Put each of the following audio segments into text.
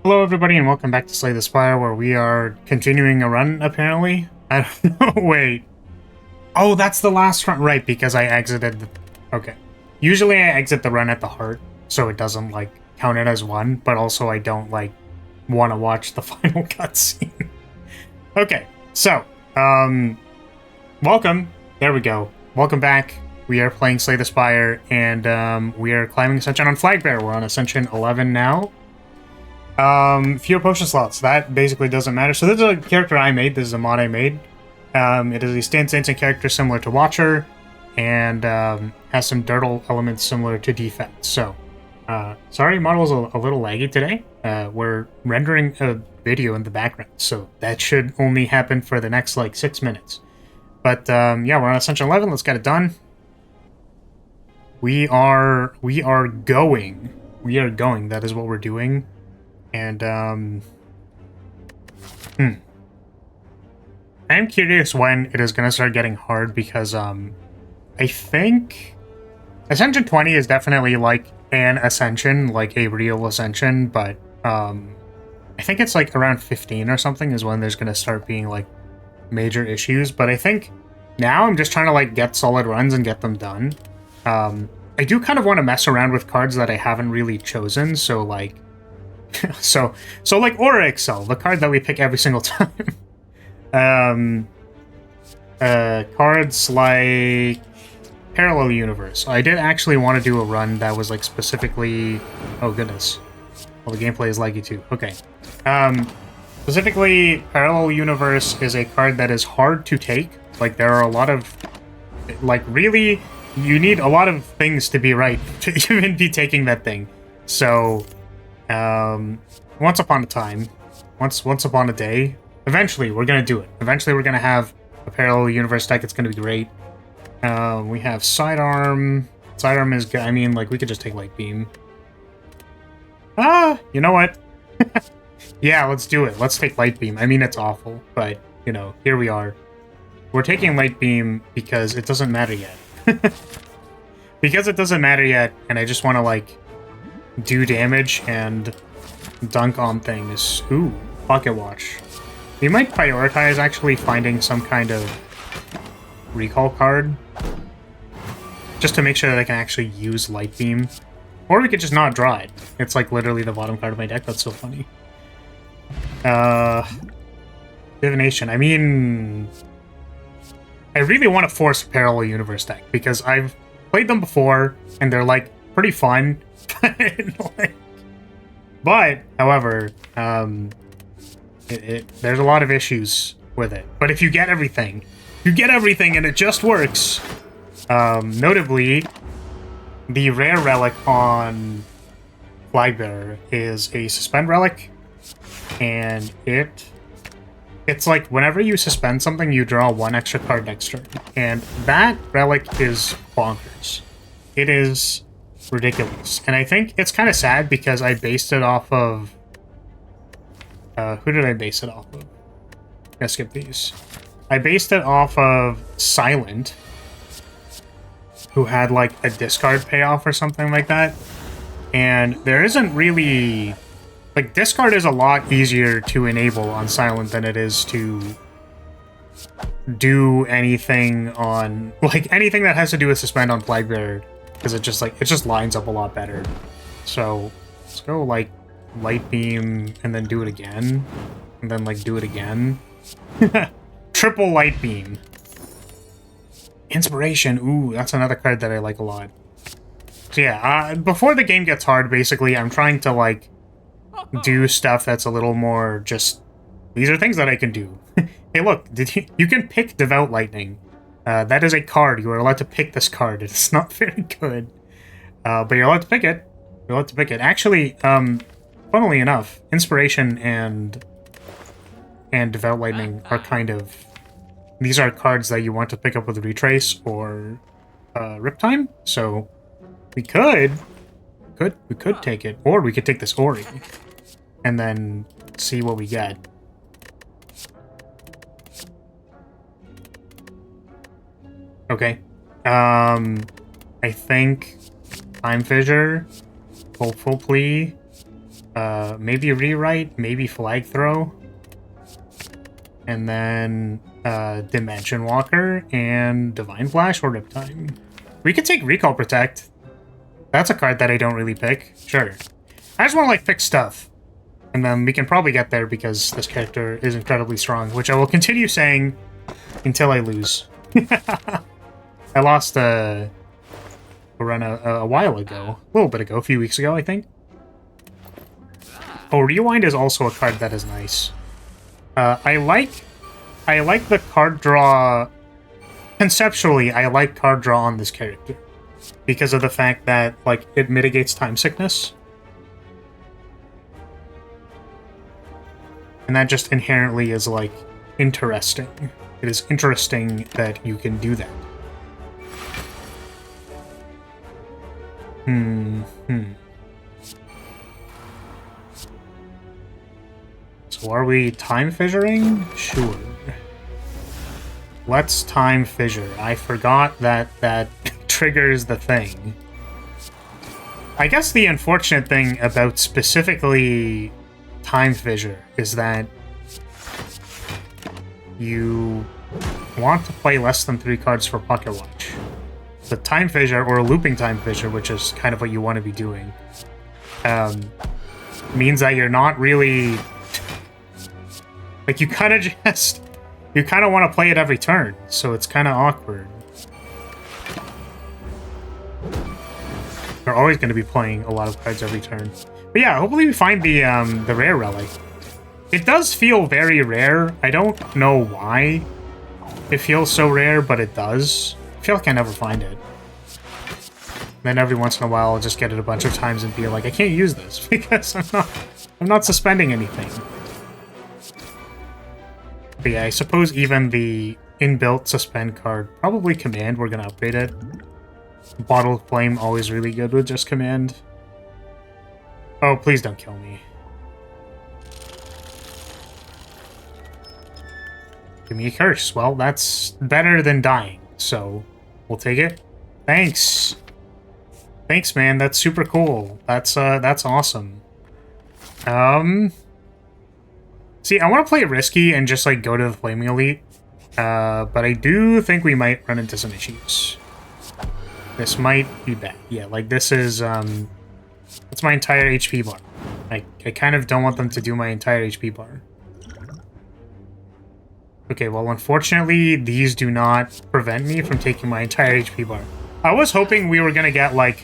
Hello everybody and welcome back to Slay the Spire, where we are continuing a run, apparently. I don't know, wait. Oh, that's the last run, right, because I exited the... Okay. Usually I exit the run at the heart, so it doesn't, like, count it as one, but also I don't, like, want to watch the final cutscene. Okay, so, welcome. There we go. Welcome back. We are playing Slay the Spire, and, we are climbing Ascension on Flagbearer. We're on Ascension 11 now. Fewer potion slots. That basically doesn't matter. So this is a character I made. This is a mod I made. It is a stance instant character similar to Watcher, and has some dirtle elements similar to Defect. So, sorry, model is a little laggy today. We're rendering a video in the background, so that should only happen for the next, like, 6 minutes. But, yeah, we're on Ascension 11. Let's get it done. We are going. We are going. That is what we're doing. And, I'm curious when it is going to start getting hard because, I think Ascension 20 is definitely, like, an Ascension, like a real Ascension, but, I think it's, like, around 15 or something is when there's going to start being, like, major issues, but I think now I'm just trying to, like, get solid runs and get them done. I do kind of want to mess around with cards that I haven't really chosen, so, like, so like Aura Excel, the card that we pick every single time. Cards like Parallel Universe. I did actually want to do a run that was like specifically... Oh goodness. Well, the gameplay is laggy too. Okay. Specifically, Parallel Universe is a card that is hard to take. Like, there are a lot of... Like, really, you need a lot of things to be right to even be taking that thing. So... once upon a time, once upon a day, eventually we're gonna do it. Eventually we're gonna have a Parallel Universe deck. It's gonna be great. We have Sidearm. Sidearm is good. I mean, like, we could just take Light Beam. You know what? Yeah, let's do it. Let's take Light Beam. I mean, it's awful, but, you know, here we are. We're taking Light Beam because it doesn't matter yet. Because it doesn't matter yet, and I just want to, like, do damage and dunk on things. Ooh, Pocket Watch. We might prioritize actually finding some kind of recall card just to make sure that I can actually use Light Beam. Or we could just not draw it. It's like literally the bottom card of my deck. That's so funny. Divination. I mean, I really want to force a Parallel Universe deck because I've played them before and they're like pretty fun. But, however, there's a lot of issues with it. But if you get everything, and it just works. Notably, the rare relic on Flagbearer is a Suspend relic, and it's like whenever you suspend something, you draw one extra card next turn, and that relic is bonkers. It is ridiculous. And I think it's kind of sad because I based it off of... who did I base it off of? Let's skip these. I based it off of Silent, who had like a discard payoff or something like that. And there isn't really... Like, discard is a lot easier to enable on Silent than it is to do anything on... Like, anything that has to do with Suspend on Flagbearer. Because it just lines up a lot better. So let's go like Light Beam and then do it again. And then like do it again. Triple Light Beam. Inspiration. Ooh, that's another card that I like a lot. So yeah, before the game gets hard, basically, I'm trying to like do stuff that's a little more just... These are things that I can do. Hey look, you can pick Devout Lightning. That is a card. You are allowed to pick this card. It's not very good. But you're allowed to pick it. You're allowed to pick it. Actually, funnily enough, Inspiration and Devout Lightning are kind of... These are cards that you want to pick up with Retrace or Riptime. So we could take it. Or we could take this Ori. And then see what we get. Okay. I think Time Fissure, Hopeful Plea, maybe Rewrite, maybe Flag Throw. And then Dimension Walker and Divine Flash or Riptime. We could take Recall Protect. That's a card that I don't really pick. Sure. I just want to, like, pick stuff. And then we can probably get there because this character is incredibly strong, which I will continue saying until I lose. I lost a run a while ago. A little bit ago, a few weeks ago, I think. Oh, Rewind is also a card that is nice. I like the card draw. Conceptually, I like card draw on this character because of the fact that, like, it mitigates time sickness. And that just inherently is, like, interesting. It is interesting that you can do that. So are we time fissuring? Sure. Let's time fissure. I forgot that triggers the thing. I guess the unfortunate thing about specifically time fissure is that you want to play less than 3 cards for Pocket Watch. The time fissure, or looping time fissure, which is kind of what you want to be doing, means that you're not really... Like, you kind of just... You kind of want to play it every turn, so it's kind of awkward. You're always going to be playing a lot of cards every turn. But yeah, hopefully we find the rare relic. It does feel very rare. I don't know why it feels so rare, but it does. I feel like I never find it. Then every once in a while, I'll just get it a bunch of times and be like, I can't use this because I'm not suspending anything. But yeah, I suppose even the inbuilt suspend card, probably command, we're gonna upgrade it. Bottled Flame, always really good with just command. Oh, please don't kill me. Give me a curse. Well, that's better than dying, so we'll take it. Thanks. Thanks, man. That's super cool. That's awesome. See, I want to play it risky and just, like, go to the Flaming Elite. But I do think we might run into some issues. This might be bad. Yeah, like, this is, that's my entire HP bar. I kind of don't want them to do my entire HP bar. Okay, well, unfortunately, these do not prevent me from taking my entire HP bar. I was hoping we were gonna get, like,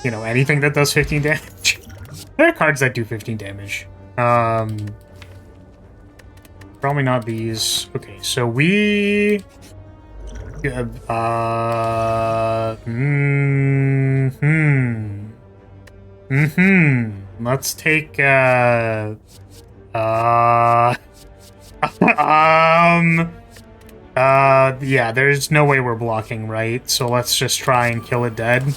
you know, anything that does 15 damage. There are cards that do 15 damage. Probably not these. Okay, so we... Let's take, yeah, there's no way we're blocking, right? So let's just try and kill it dead.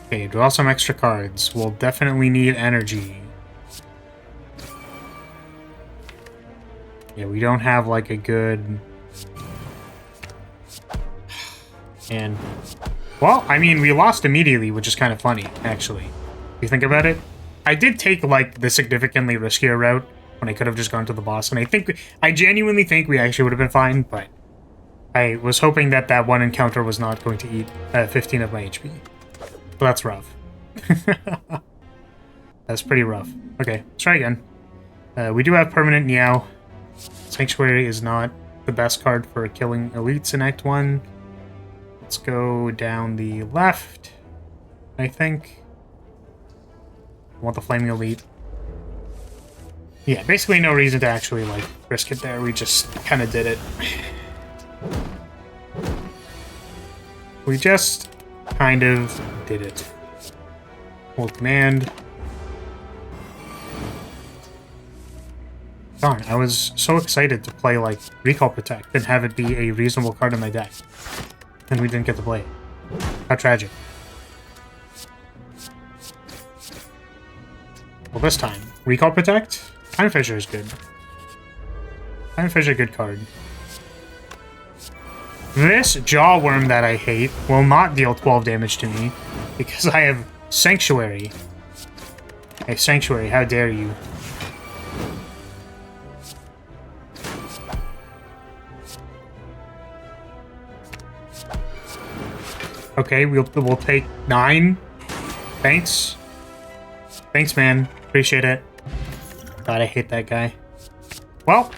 Okay, draw some extra cards. We'll definitely need energy. Yeah, we don't have, like, a good... And... Well, I mean, we lost immediately, which is kind of funny, actually. If you think about it. I did take, like, the significantly riskier route when I could have just gone to the boss, and I genuinely think we actually would have been fine, but I was hoping that that one encounter was not going to eat 15 of my HP. Well, that's rough. That's pretty rough. Okay, let's try again. We do have permanent Meow. Sanctuary is not the best card for killing elites in Act 1. Let's go down the left, I think. I want the Flaming Elite. Yeah, basically no reason to actually, like, risk it there. We just kind of did it. We just kind of did it. Hold command. Darn, I was so excited to play, like, Recall Protect and have it be a reasonable card in my deck. And we didn't get to play it. How tragic. Well, this time, Recall Protect? Time Fissure is good. Time Fissure, good card. This jaw worm that I hate will not deal 12 damage to me because I have Sanctuary. Hey, Sanctuary, how dare you? Okay, we'll take 9. Thanks. Thanks, man. Appreciate it. God, I hate that guy. Well,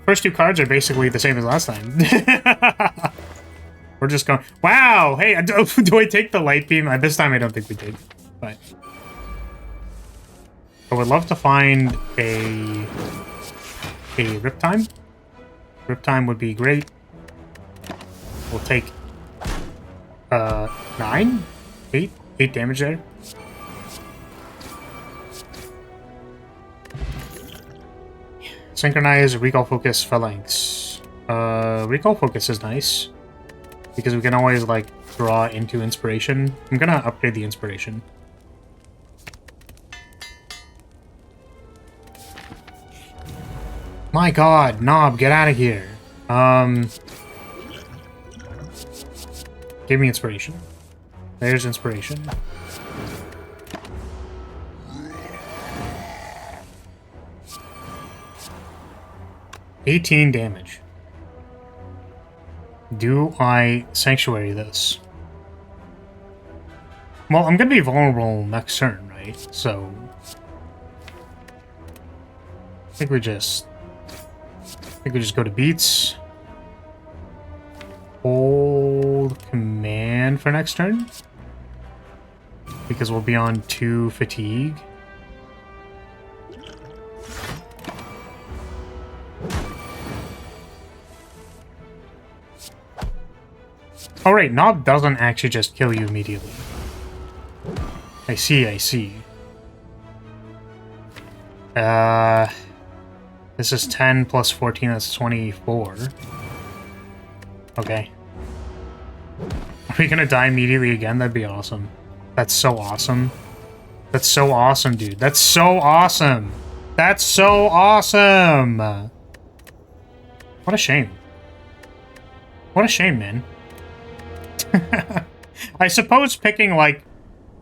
first 2 cards are basically the same as last time. We're just going... Wow! Hey, do I take the light beam? This time I don't think we did. But... I would love to find a Riptime. Riptime would be great. We'll take 9? 8 damage there. Synchronize, Recall Focus, Phalanx. Recall Focus is nice. Because we can always, like, draw into Inspiration. I'm gonna upgrade the Inspiration. My god, Knob, get out of here. Give me Inspiration. There's Inspiration. $18 damage. Do I Sanctuary this? Well, I'm gonna be vulnerable next turn, right? So... I think we just go to Beats. Hold Command for next turn. Because we'll be on 2 Fatigue. Oh, right, Knob doesn't actually just kill you immediately. I see. This is 10 plus 14, that's 24. Okay. Are we gonna die immediately again? That'd be awesome. That's so awesome. That's so awesome, dude. That's so awesome! That's so awesome! What a shame. What a shame, man. I suppose picking, like,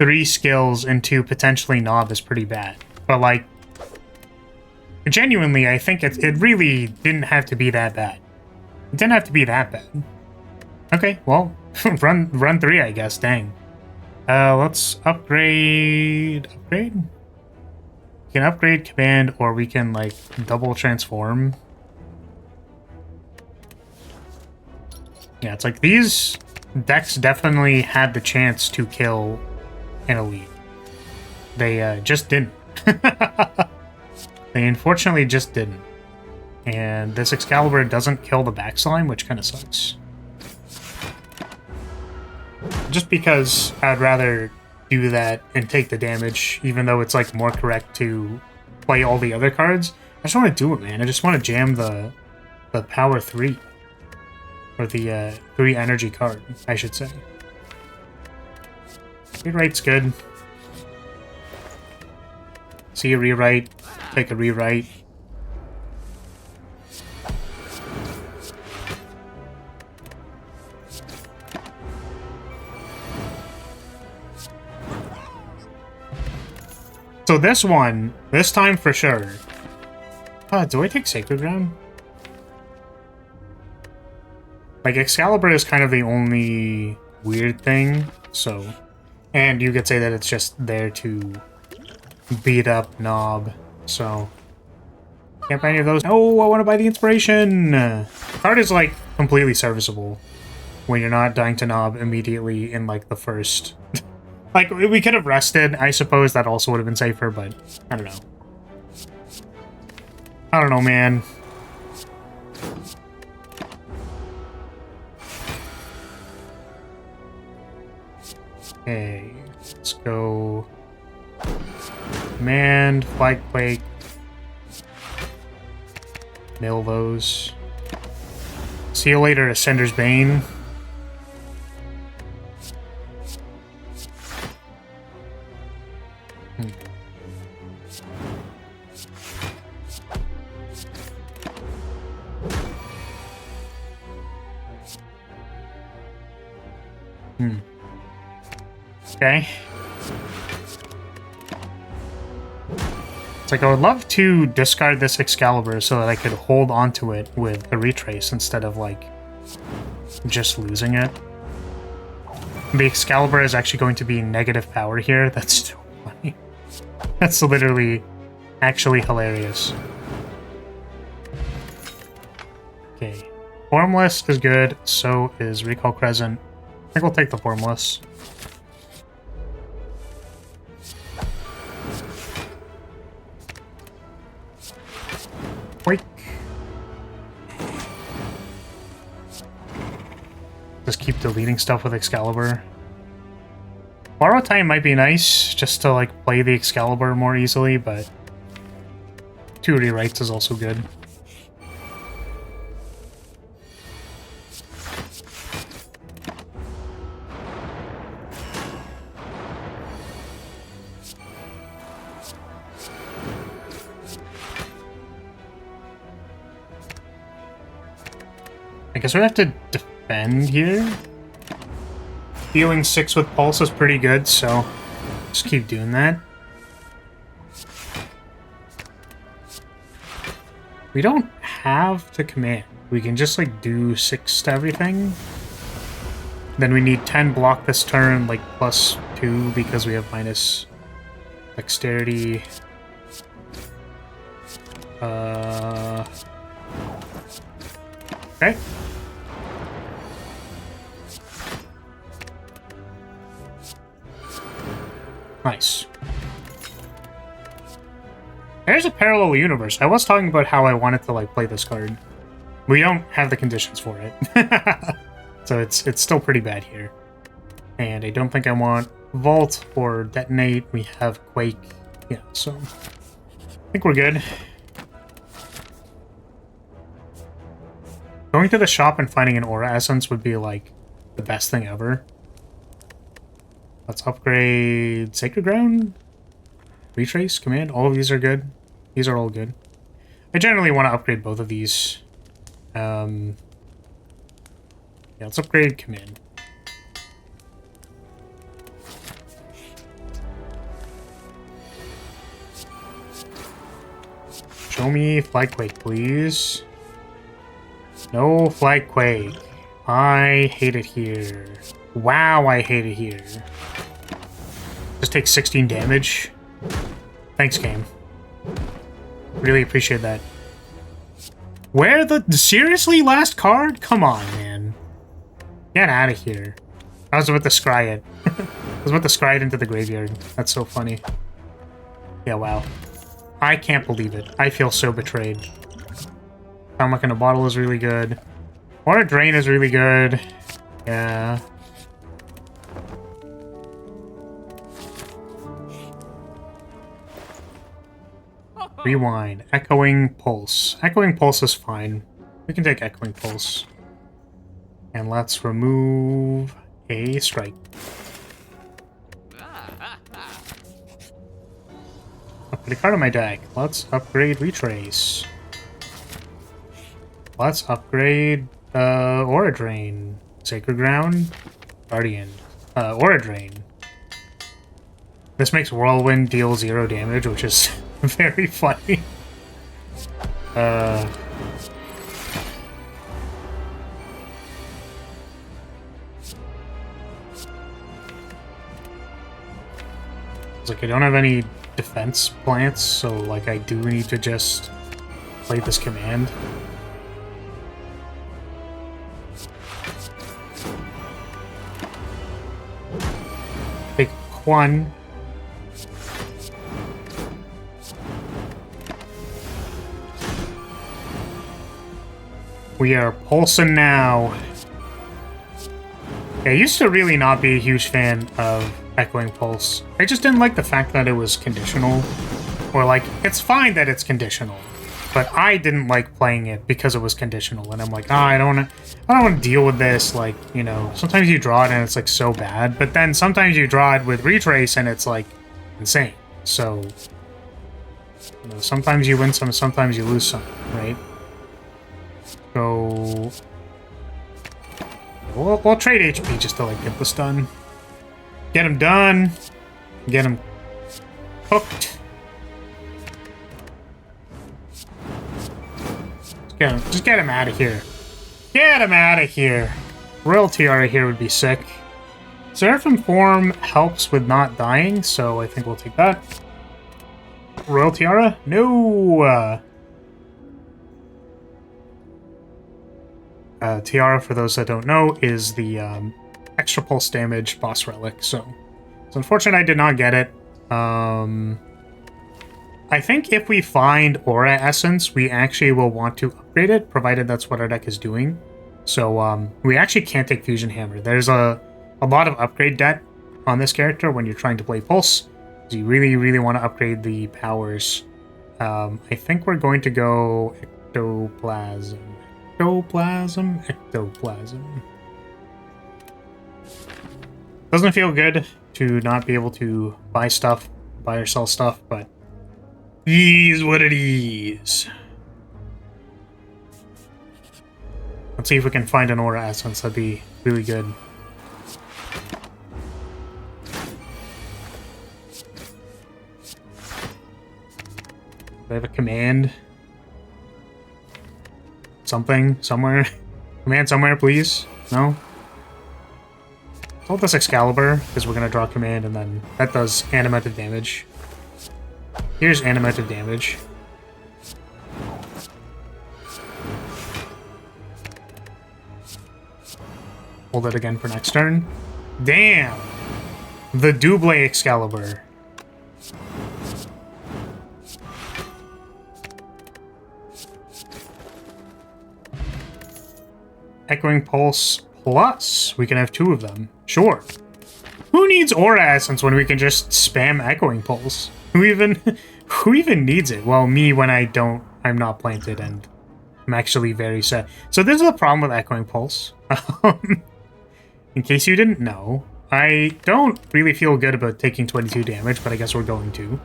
3 skills into potentially Knob is pretty bad. But, like, genuinely, I think it really didn't have to be that bad. It didn't have to be that bad. Okay, well, run 3, I guess, dang. Let's upgrade... Upgrade? We can upgrade Command, or we can, like, double transform. Yeah, it's like these decks definitely had the chance to kill an Elite. They just didn't. They unfortunately just didn't. And this Excalibur doesn't kill the backslime, which kind of sucks. Just because I'd rather do that and take the damage, even though it's like more correct to play all the other cards. I just want to do it, man. I just want to jam the power 3. Or the 3 energy card, I should say. Rewrite's good. See a rewrite, take a rewrite. So this one, this time for sure. Do I take Sacred Ground? Like, Excalibur is kind of the only weird thing, so... And you could say that it's just there to beat up Knob, so... Can't buy any of those. Oh, I want to buy the Inspiration! Card is, like, completely serviceable when you're not dying to Knob immediately in, like, the first... Like, we could have rested. I suppose that also would have been safer, but I don't know. I don't know, man. Okay, let's go. Command, Flag Quake. Mill those. See you later, Ascender's Bane. Okay. It's like I would love to discard this Excalibur so that I could hold onto it with a retrace instead of like just losing it. The Excalibur is actually going to be negative power here. That's so funny. That's literally actually hilarious. Okay. Formless is good, so is Recall Crescent. I think we'll take the Formless. Wait. Just keep deleting stuff with Excalibur. Borrow Time might be nice, just to like play the Excalibur more easily, but 2 rewrites is also good. I guess we have to defend here. Healing 6 with Pulse is pretty good, so just keep doing that. We don't have to command. We can just like do 6 to everything. Then we need 10 block this turn, like +2 because we have minus dexterity. Okay. Nice. There's a parallel universe. I was talking about how I wanted to like play this card. We don't have the conditions for it. So it's still pretty bad here. And I don't think I want Vault or Detonate. We have Quake. Yeah, so I think we're good. Going to the shop and finding an Aura Essence would be like the best thing ever. Let's upgrade Sacred Ground, Retrace, Command. All of these are good. These are all good. I generally want to upgrade both of these. Yeah, let's upgrade Command. Show me Flagquake, please. No Flagquake. I hate it here. Wow, I hate it here. Just take 16 damage. Thanks, game. Really appreciate that. Where the... Seriously, last card? Come on, man. Get out of here. I was about to scry it. I was about to scry it into the graveyard. That's so funny. Yeah, wow. I can't believe it. I feel so betrayed. Stomach in a Bottle is really good. Water Drain is really good. Yeah. Rewind. Echoing Pulse. Echoing Pulse is fine. We can take Echoing Pulse. And let's remove a Strike. Put a card on my deck. Let's upgrade Retrace. Let's upgrade Aura Drain. Sacred Ground. Guardian. Aura Drain. This makes Whirlwind deal 0 damage, which is very funny. It's like I don't have any defense plants, so like I do need to just play this command. Take 1. We are pulsing now. Yeah, I used to really not be a huge fan of Echoing Pulse. I just didn't like the fact that it was conditional. Or like, it's fine that it's conditional, but I didn't like playing it because it was conditional. And I'm like, I don't want to deal with this. Like, you know, sometimes you draw it and it's like so bad, but then sometimes you draw it with Retrace and it's like insane. So, you know, sometimes you win some, sometimes you lose some, right? So we'll trade HP just to like get this done. Get him done. Get him cooked. Just get him out of here. Get him out of here. Royal Tiara here would be sick. Seraphim form helps with not dying, so I think we'll take that. Royal Tiara? No! Tiara, for those that don't know, is the extra pulse damage boss relic, so it's unfortunate I did not get it. I think if we find Aura Essence, we actually will want to upgrade it, provided that's what our deck is doing. So we actually can't take Fusion Hammer. There's a lot of upgrade debt on this character when you're trying to play Pulse. So you really, really want to upgrade the powers. I think we're going to go Ectoplasm. Ectoplasm. Doesn't feel good to not be able to buy or sell stuff, but it is what it is. Let's see if we can find an Aura Essence. That'd be really good. Do I have a command? Something? Somewhere? Command somewhere, please? No? Hold this Excalibur, because we're going to draw command, and then that does animative damage. Here's animative damage. Hold it again for next turn. Damn! The double Excalibur. Echoing Pulse plus. We can have 2 of them. Sure. Who needs Aura Essence when we can just spam Echoing Pulse? Who even needs it? Well, me when I'm not planted and I'm actually very sad. So this is the problem with Echoing Pulse. In case you didn't know, I don't really feel good about taking 22 damage, but I guess we're going to.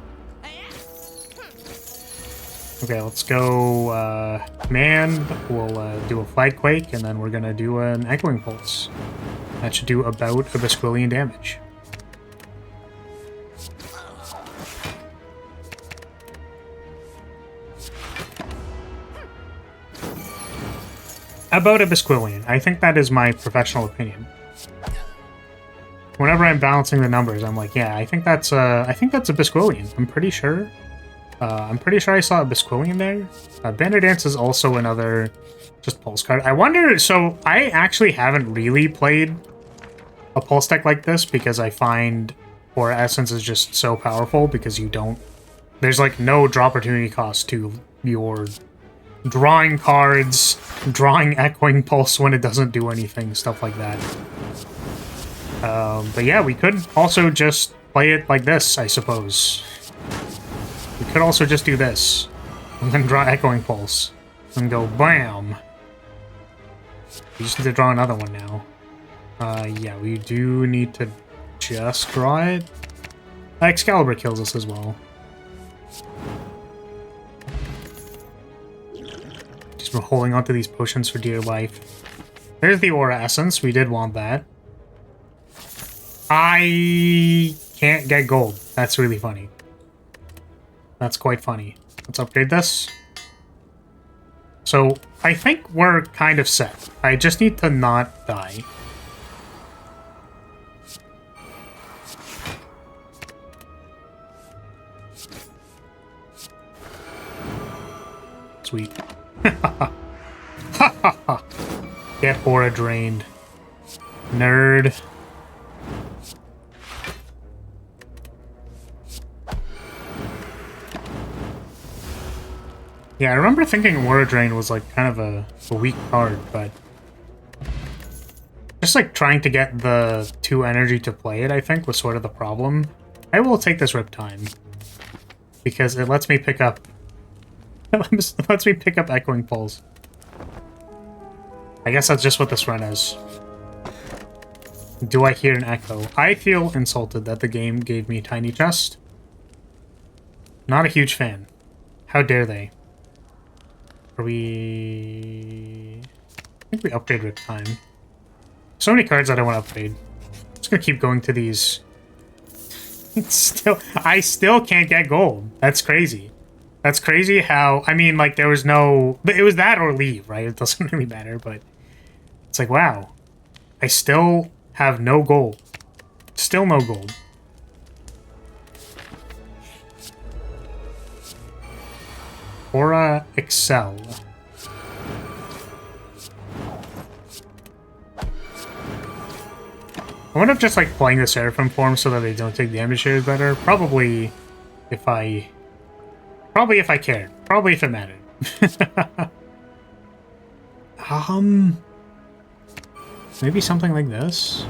Okay, let's go command. We'll do a Flag Quake, and then we're gonna do an Echoing Pulse. That should do about a Bisquillion damage. About a Bisquillion. I think that is my professional opinion. Whenever I'm balancing the numbers, I'm like, yeah, I think that's a Bisquillion. I'm pretty sure. I'm pretty sure I saw a Bisquillion there. Banner Dance is also another just pulse card. I wonder, so I actually haven't really played a pulse deck like this because I find Aura Essence is just so powerful because there's like no draw opportunity cost to your drawing cards, drawing Echoing Pulse when it doesn't do anything, stuff like that. But yeah, we could also just play it like this, I suppose. We could also just do this, and then draw Echoing Pulse, and go BAM! We just need to draw another one now. Yeah, we do need to just draw it. Excalibur kills us as well. Just we're holding onto these potions for dear life. There's the Aura Essence, we did want that. I can't get gold. That's really funny. That's quite funny. Let's upgrade this. So, I think we're kind of set. I just need to not die. Sweet. Ha ha ha. Get Aura drained. Nerd. Yeah, I remember thinking Aura Drain was like kind of a weak card, but just like trying to get the 2 energy to play it, I think, was sort of the problem. I will take this Riptime because it lets me pick up Echoing Pulse. I guess that's just what this run is. Do I hear an echo? I feel insulted that the game gave me Tiny Chest. Not a huge fan. How dare they? I think we upgrade Riptime. So many cards I don't want to upgrade. Just gonna keep going to these I still can't get gold. That's crazy. That's crazy how, I mean, like, there was no... It was that or leave, right? It doesn't really matter, but... It's like, wow. I still have no gold. Still no gold. Aura Excel. I wonder if just, like, playing the Seraphim form so that they don't take damage here is better. Probably if I cared. Probably if it mattered. Maybe something like this?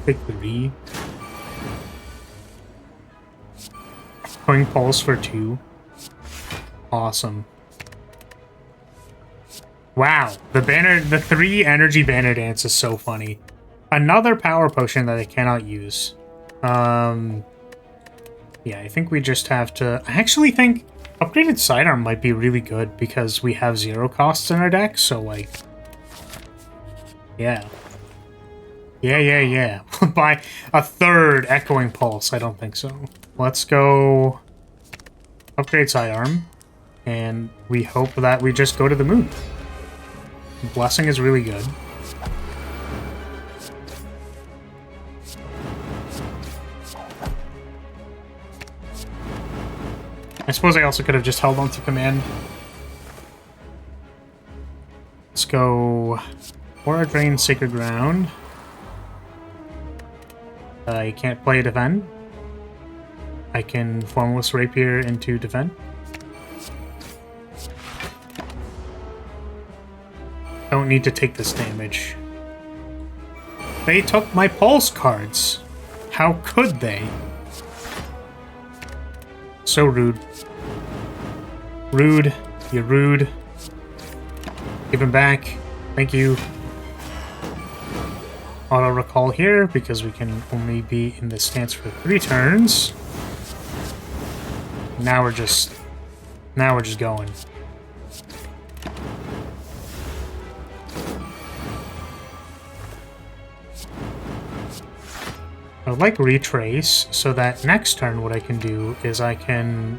Take 3. Going pulse for 2. Awesome. Wow, the 3 energy banner dance is so funny. Another power potion that I cannot use. Yeah, I think we just have to... I actually think upgraded sidearm might be really good because we have 0 costs in our deck, so like... Yeah. Yeah. By a 3rd Echoing Pulse, I don't think so. Let's go upgrade sidearm, and we hope that we just go to the moon. Blessing is really good. I suppose I also could have just held on to command. Let's go Aura Drain, Sacred Ground. I can't play defend. I can Formless Rapier into defend. Don't need to take this damage. They took my pulse cards. How could they? So rude. Rude. You're rude. Give him back. Thank you. Auto recall here because we can only be in this stance for 3 turns. Now we're just going. I would like Retrace so that next turn what I can do is I can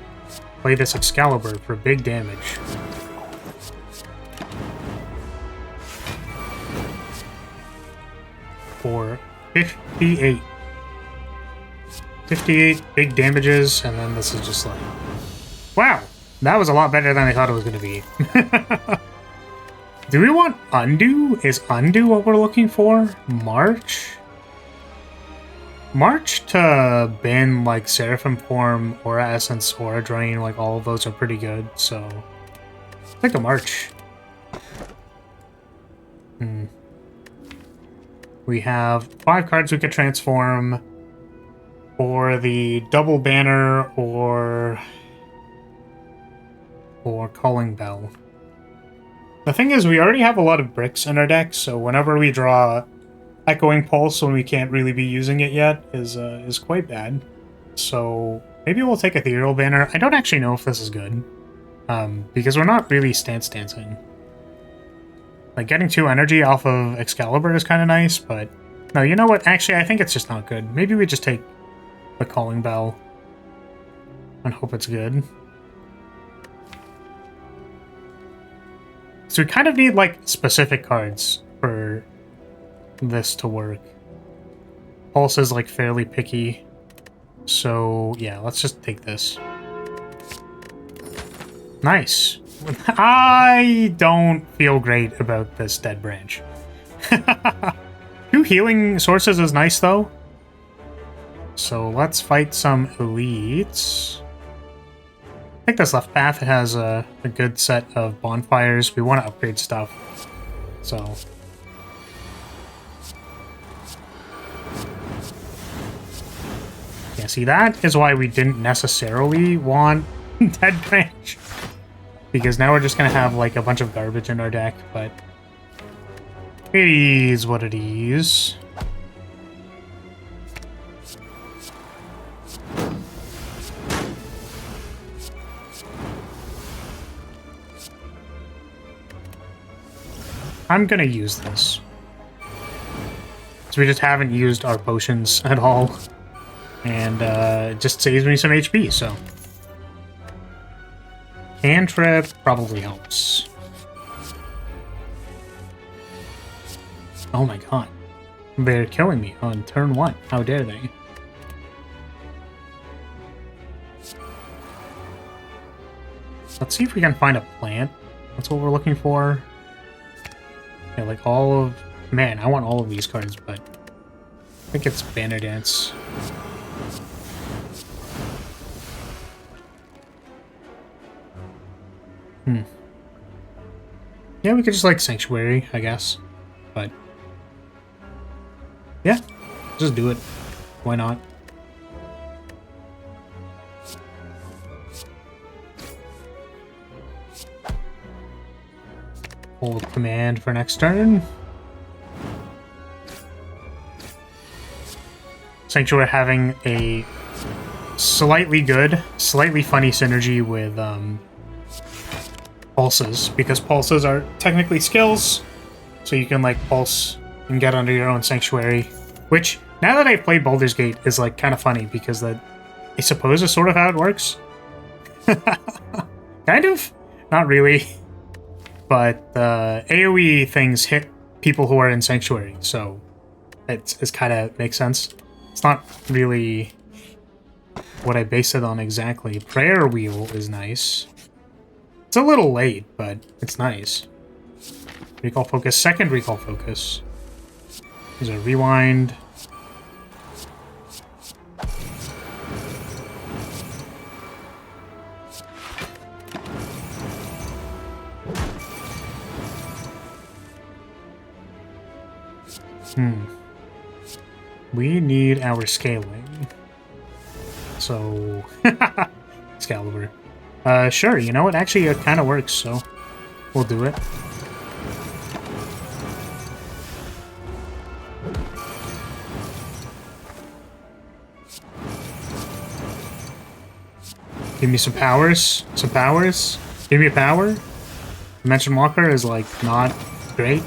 play this Excalibur for big damage. For 58. 58 big damages, and then this is just like... Wow! That was a lot better than I thought it was going to be. Do we want Undo? Is Undo what we're looking for? March? March to ban, like, Seraphim Form, Aura Essence, Aura Drain, like, all of those are pretty good, so... Let's take a March. We have 5 cards we could transform for the double banner or Calling Bell. The thing is, we already have a lot of bricks in our deck, so whenever we draw Echoing Pulse when we can't really be using it yet is quite bad. So maybe we'll take Ethereal Banner. I don't actually know if this is good, because we're not really stance dancing. Like, getting 2 energy off of Excalibur is kind of nice, but... No, you know what? Actually, I think it's just not good. Maybe we just take the Calling Bell and hope it's good. So we kind of need, like, specific cards for this to work. Pulse is, like, fairly picky. So, yeah, let's just take this. Nice. I don't feel great about this dead branch. 2 healing sources is nice, though. So let's fight some elites. I think this left path has a good set of bonfires. We want to upgrade stuff. So... yeah, see, that is why we didn't necessarily want Dead Branch. Because now we're just going to have, like, a bunch of garbage in our deck, but... it is what it is. I'm going to use this. So we just haven't used our potions at all. And it just saves me some HP, so. Cantrip probably helps. Oh my god. They're killing me on turn 1. How dare they? Let's see if we can find a plant. That's what we're looking for. Yeah, like all of... Man, I want all of these cards, but... I think it's Banner Dance. Yeah, we could just like Sanctuary, I guess. But... yeah, just do it. Why not? Hold command for next turn. Sanctuary having a slightly good, slightly funny synergy with pulses, because pulses are technically skills, so you can like pulse and get under your own Sanctuary, which now that I've played Baldur's Gate is like kind of funny because that I suppose is sort of how it works. Kind of, not really. But AoE things hit people who are in Sanctuary, so it's kind of makes sense. It's not really what I base it on exactly. Prayer Wheel is nice. It's a little late, but it's nice. Recall Focus, second Recall Focus. There's a Rewind. We need our scaling. So... Excalibur. Sure, you know what? Actually, it kind of works, so... we'll do it. Give me some powers. Some powers. Give me a power. Dimension Walker is, like, not great.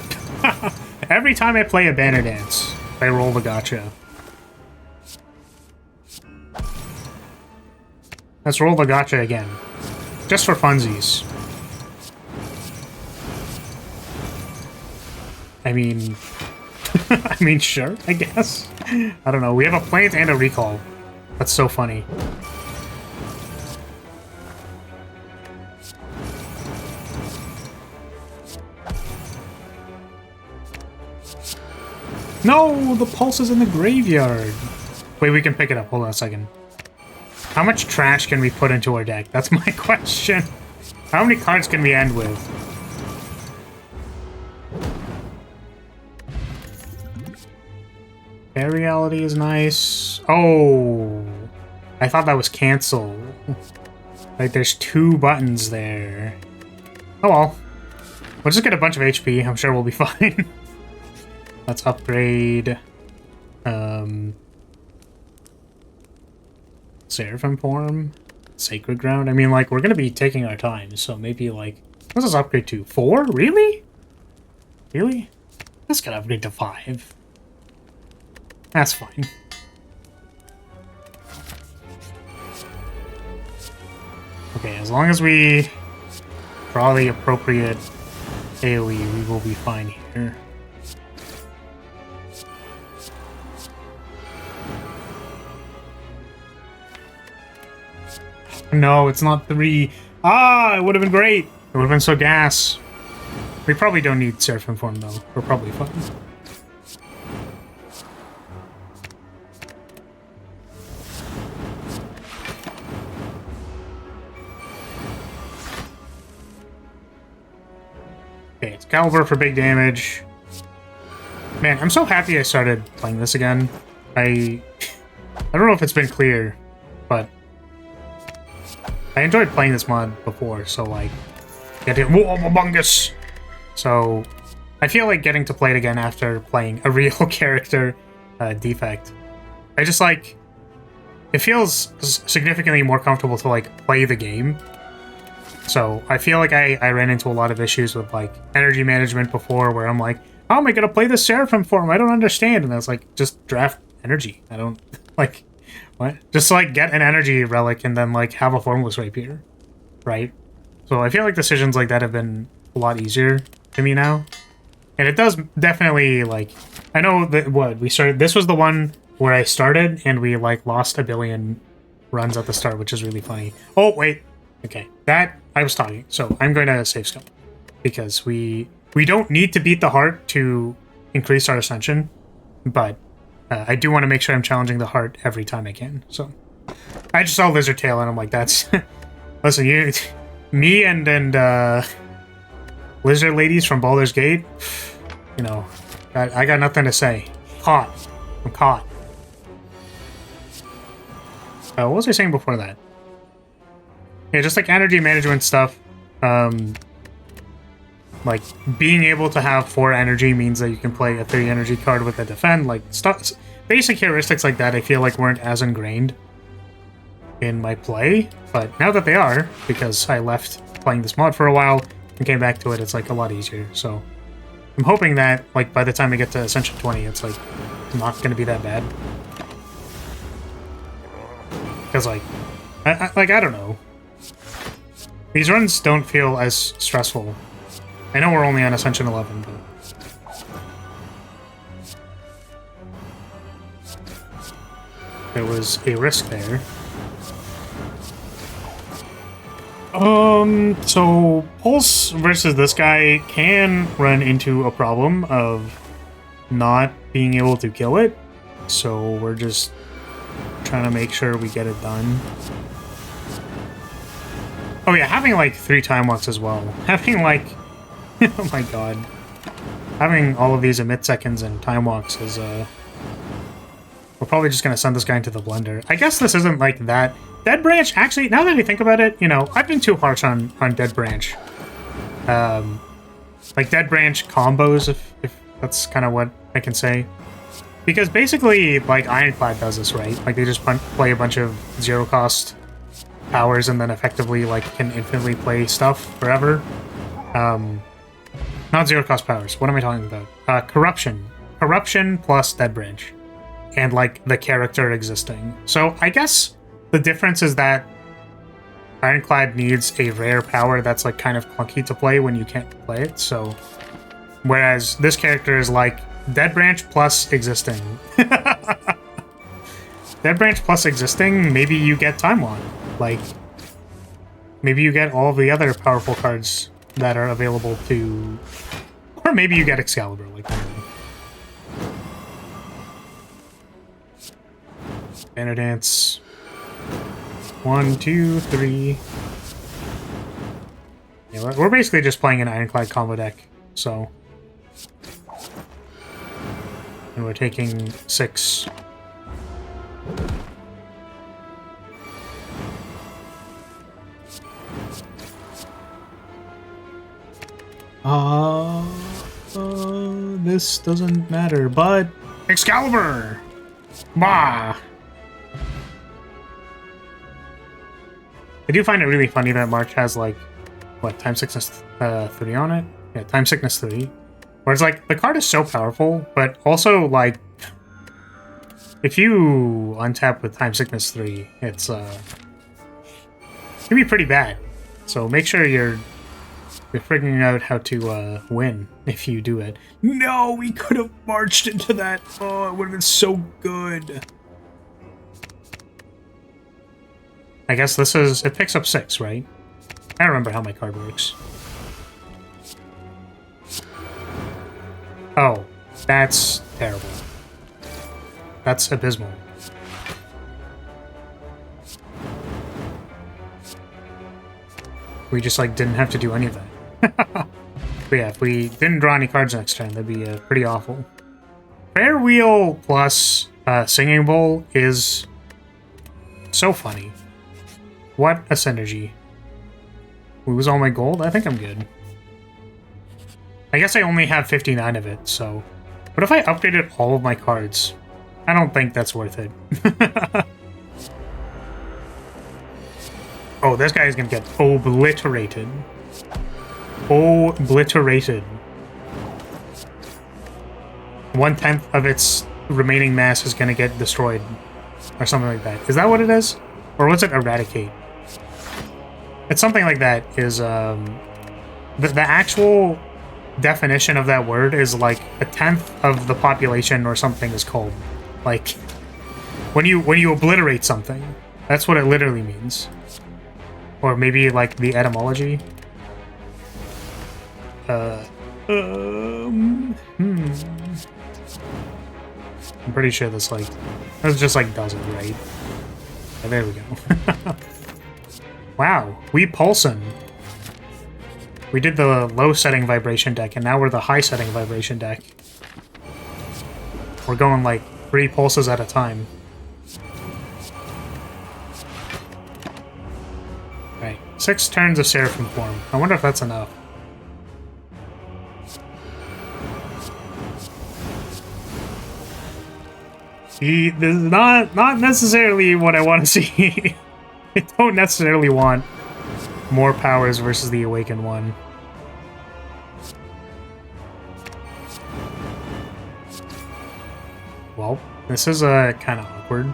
Every time I play a Banner Dance, I roll the gacha. Let's roll the gacha again. Just for funsies. I mean... I mean, sure, I guess. I don't know. We have a plant and a recall. That's so funny. No! The pulse is in the graveyard! Wait, we can pick it up. Hold on a second. How much trash can we put into our deck? That's my question. How many cards can we end with? Fair Reality is nice. Oh! I thought that was cancel. Like, there's 2 buttons there. Oh well. We'll just get a bunch of HP. I'm sure we'll be fine. Let's upgrade... Seraphim Form? Sacred Ground? I mean, like, we're gonna be taking our time, so maybe, like... What's this upgrade to? 4? Really? Really? Let's get upgrade to 5. That's fine. Okay, as long as we draw the appropriate AoE, we will be fine here. No, it's not 3. Ah, it would have been great. It would have been so gas. We probably don't need Seraphim Form, though. We're probably fine. Okay, it's Caliber for big damage. Man, I'm so happy I started playing this again. I don't know if it's been clear, but I enjoyed playing this mod before, so like, getting Whoa, so I feel like getting to play it again after playing a real character defect. I just like, it feels significantly more comfortable to like play the game. So I feel like I ran into a lot of issues with like energy management before, where I'm like, how am I gonna play this Seraphim Form? I don't understand. And I was like, just draft energy. I don't like. What? Just like get an energy relic and then like have a formless rapier, right? So I feel like decisions like that have been a lot easier to me now. And it does definitely, like, I know that what we started, this was the one where I started and we like lost 1 billion runs at the start, which is really funny. Oh, wait. Okay. That, I was talking. So I'm going to save scum because we don't need to beat the heart to increase our ascension, but I do want to make sure I'm challenging the heart every time I can. So I just saw Lizard Tail and I'm like, that's, listen, you, me and Lizard Ladies from Baldur's Gate, you know, I got nothing to say. Caught. I'm caught. What was I saying before that? Yeah, just like energy management stuff. Like, being able to have 4 energy means that you can play a 3 energy card with a defend. Like, stuff, basic heuristics like that I feel like weren't as ingrained in my play. But now that they are, because I left playing this mod for a while and came back to it, it's like a lot easier. So I'm hoping that, like, by the time I get to Ascension 20, it's like not going to be that bad. Because, like, I don't know. These runs don't feel as stressful. I know we're only on Ascension 11, but there was a risk there. So Pulse versus this guy can run into a problem of not being able to kill it. So we're just trying to make sure we get it done. Oh yeah, having like 3 time walks as well. Having like, oh my god. Having all of these emit seconds and time walks is, we're probably just gonna send this guy into the blender. I guess this isn't like that. Dead Branch, actually, now that I think about it, you know, I've been too harsh on Dead Branch. Like Dead Branch combos, if that's kind of what I can say. Because basically, like, Ironclad does this, right? Like, they just play a bunch of zero-cost powers and then effectively, like, can infinitely play stuff forever. Not zero-cost powers. What am I talking about? Corruption. Corruption plus Dead Branch. And, like, the character existing. So, I guess the difference is that Ironclad needs a rare power that's, like, kind of clunky to play when you can't play it, so... Whereas this character is, like, Dead Branch plus existing. Dead Branch plus existing, maybe you get Time Walk. Like, maybe you get all the other powerful cards that are available to... Or maybe you get Excalibur, like that. Banner Dance. 1, 2, 3. Yeah, we're basically just playing an Ironclad combo deck, so... And we're taking 6. This doesn't matter, but... Excalibur! Bah! I do find it really funny that March has, like, what, Time Sickness 3 on it? Yeah, Time Sickness 3. Where it's like, the card is so powerful, but also, like, if you untap with Time Sickness 3, it's, it can be pretty bad. So make sure you're figuring out how to, win if you do it. No, we could have marched into that! Oh, it would have been so good! I guess this is... It picks up 6, right? I don't remember how my card works. Oh, that's terrible. That's abysmal. We just, like, didn't have to do any of that. But yeah, if we didn't draw any cards next turn, that'd be pretty awful. Prayer Wheel plus Singing Bowl is so funny. What a synergy. Lose all my gold? I think I'm good. I guess I only have 59 of it, so... What if I upgraded all of my cards? I don't think that's worth it. Oh, this guy is gonna get obliterated. Obliterated. 1/10 of its remaining mass is gonna get destroyed. or something like that. Is that what it is? Or was it eradicate? It's something like that. Is the actual definition of that word is like 1/10 of the population or something is cold. Like when you obliterate something, that's what it literally means. Or maybe like the etymology. I'm pretty sure this just like does it right. Oh, there we go. Wow, we pulsin'. We did the low setting vibration deck, and now we're the high setting vibration deck. We're going like 3 pulses at a time. Right, 6 turns of Seraphim form. I wonder if that's enough. This is not necessarily what I want to see. I don't necessarily want more powers versus the Awakened one. Well, this is kind of awkward.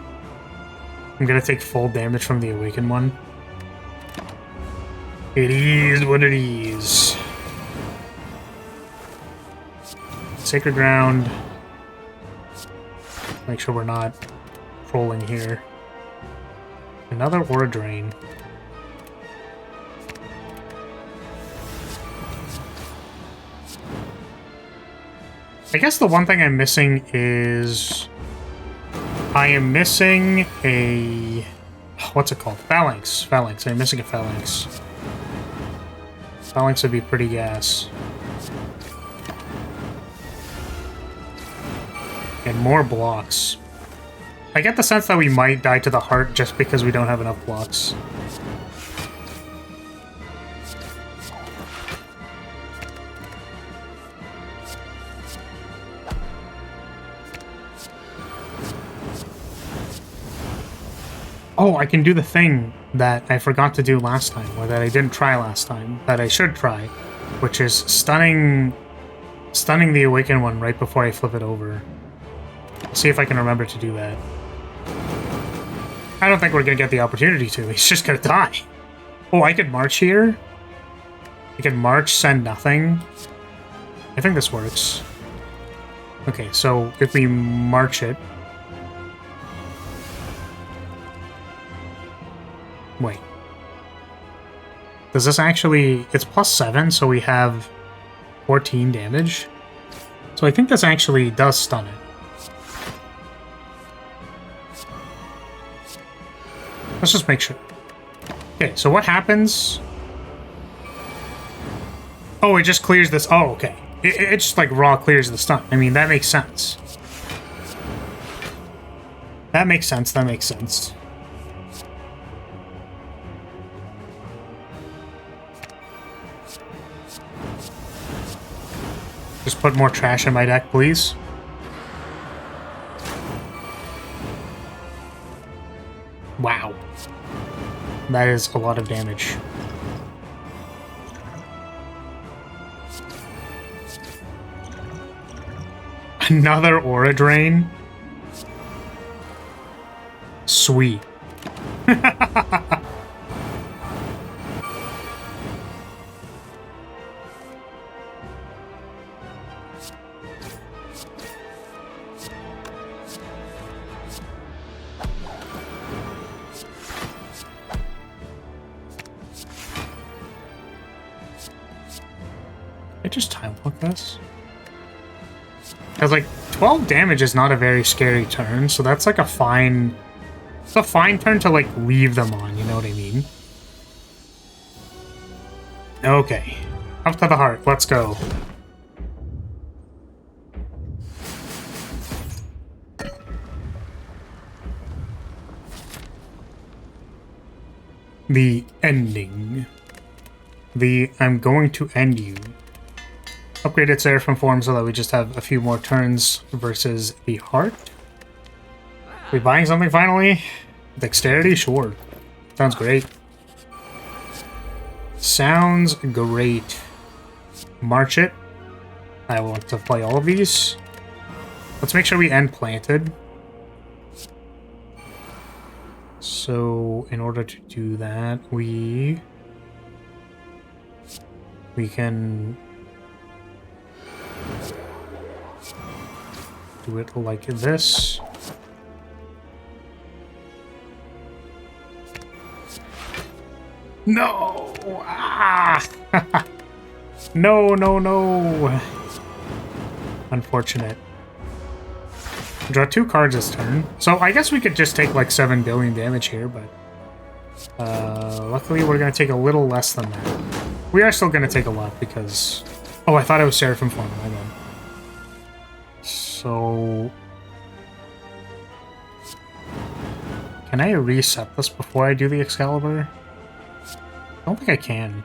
I'm gonna take full damage from the Awakened one. It is what it is. Sacred Ground. Make sure we're not trolling here. Another Aura Drain. I guess the one thing I'm missing is... I am missing a... What's it called? Phalanx. Phalanx. I'm missing a Phalanx. Phalanx would be pretty gas. And more blocks. I get the sense that we might die to the heart just because we don't have enough blocks. Oh, I can do the thing that I forgot to do last time, or that I didn't try last time, that I should try, which is stunning the Awakened one right before I flip it over. I'll see if I can remember to do that. I don't think we're gonna get the opportunity to. He's just gonna die. Oh, I could march here? I could march, send nothing. I think this works. Okay, so if we march it... Wait. Does this actually... It's +7, so we have 14 damage. So I think this actually does stun it. Let's just make sure. Okay, so what happens... Oh, it just clears this... Oh, okay. It just, like, raw clears the stun. I mean, that makes sense. That makes sense, that makes sense. Just put more trash in my deck, please. Wow. That is a lot of damage. Another Aura Drain? Sweet. I just time lock this? Because, like, 12 damage is not a very scary turn, so that's like a fine... It's a fine turn to, like, leave them on, you know what I mean? Okay. Up to the heart, let's go. The ending. The I'm going to end you. Upgraded Seraphim form so that we just have a few more turns versus the heart. We buying something finally? Dexterity? Sure. Sounds great. Sounds great. March it. I want to play all of these. Let's make sure we end planted. So in order to do that, we can do it like this. No! Ah! No, no, no! Unfortunate. Draw 2 cards this turn. So I guess we could just take like 7 billion damage here, but luckily we're going to take a little less than that. We are still going to take a lot because... Oh, I thought it was Seraphim form. My bad. So... Can I reset this before I do the Excalibur? I don't think I can.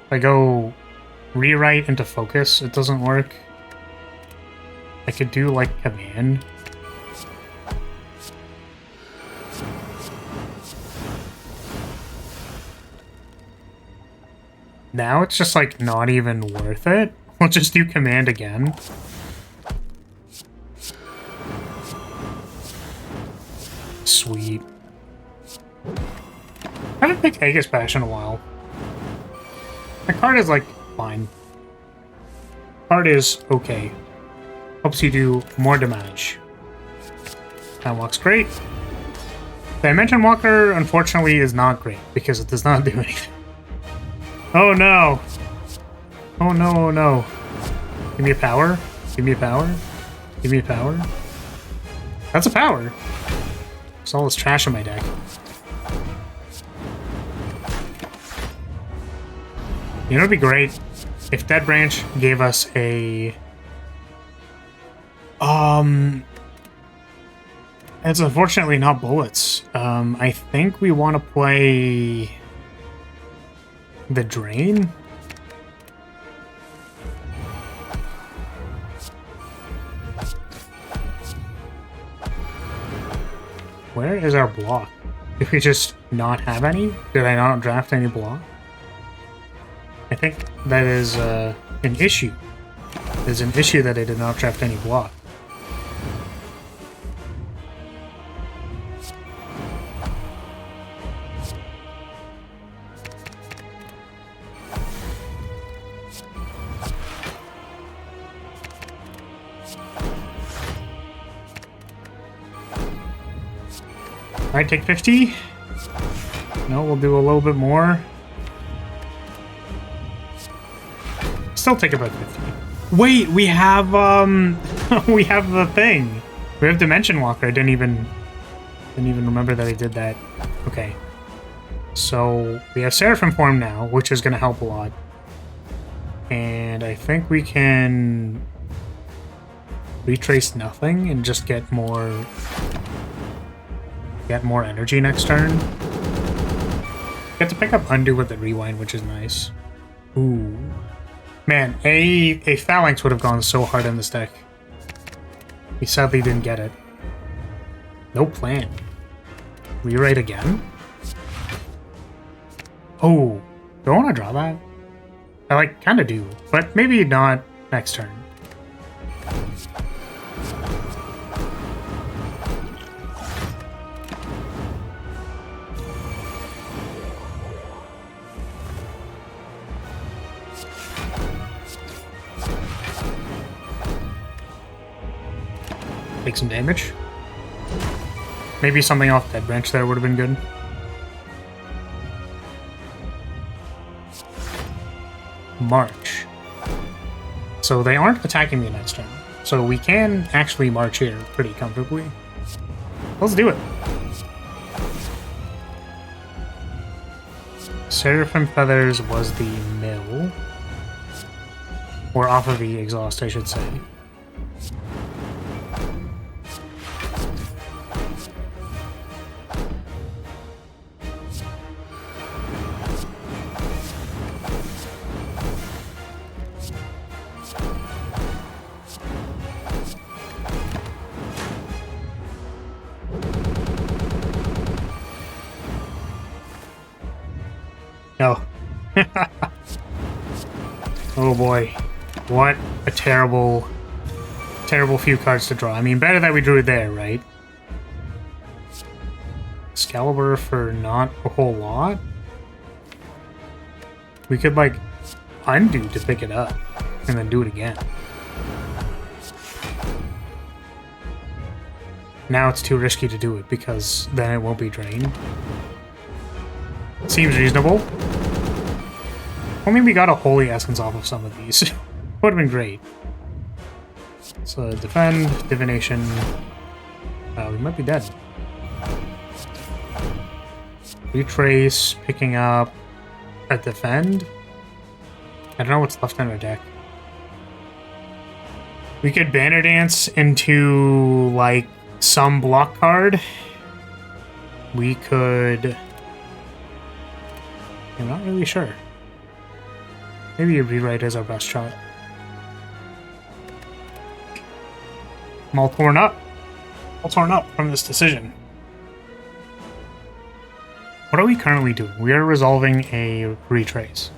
If I go rewrite into focus, it doesn't work. I could do like command. Now it's just like not even worth it. We'll just do command again. Sweet. I haven't picked Aegis Bash in a while. My card is like fine. Card is okay. Helps you do more damage. That walks great. Dimension Walker, unfortunately, is not great because it does not do anything. Oh no! Oh no, oh no. Give me a power. Give me a power. Give me a power. That's a power. There's all this trash in my deck. You know, it'd be great if Dead Branch gave us a... It's unfortunately not bullets. I think we want to play... the Drain? Where is our block? Did we just not have any? Did I not draft any block? I think that is an issue. There's an issue that I did not draft any block. Alright, take 50. No, we'll do a little bit more. Still take about 50. Wait, we have we have the thing. We have Dimension Walker. I didn't even remember that I did that. Okay. So we have Seraphim form now, which is gonna help a lot. And I think we can retrace nothing and just get more energy next turn. Get to pick up Undo with the Rewind, which is nice. Ooh. Man, a Phalanx would have gone so hard in this deck. We sadly didn't get it. No plan. Rewrite again? Oh, do I want to draw that? I like kind of do, but maybe not next turn. Take some damage. Maybe something off Dead Branch there would have been good. March. So they aren't attacking me next turn. So we can actually march here pretty comfortably. Let's do it. Seraphim Feathers was the mill. Or off of the exhaust, I should say. No. Oh boy. What a terrible terrible few cards to draw. I mean, better that we drew it there, right? Excalibur for not a whole lot? We could, like, undo to pick it up, and then do it again. Now it's too risky to do it, because then it won't be drained. Seems reasonable. Only we got a Holy Essence off of some of these. Would have been great. So, defend, divination. We might be dead. Retrace, picking up a defend. I don't know what's left in our deck. We could Banner Dance into, like, some block card. We could... I'm not really sure. Maybe a Rewrite is our best shot. I'm all torn up. All torn up from this decision. What are we currently doing? We are resolving a retrace.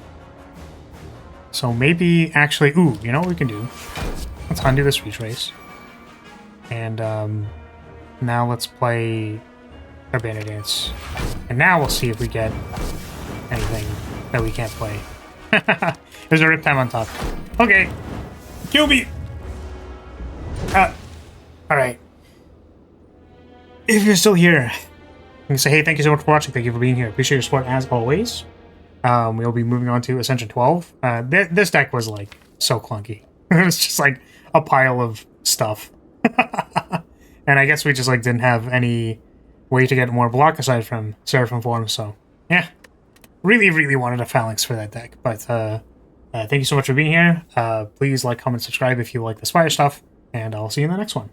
So maybe actually... Ooh, you know what we can do? Let's undo this retrace. And now let's play our Banner Dance. And now we'll see if we get anything that we can't play. There's a Riptime on top. Okay. Kill me! Alright. If you're still here, I can say, hey, thank you so much for watching. Thank you for being here. Appreciate your support as always. We'll be moving on to Ascension 12. This deck was, like, so clunky. It was just, like, a pile of stuff. And I guess we just, like, didn't have any way to get more block aside from Seraphim Form, so, yeah. Really, really wanted a Phalanx for that deck. But, thank you so much for being here. Please like, comment, subscribe if you like the Spire stuff, and I'll see you in the next one.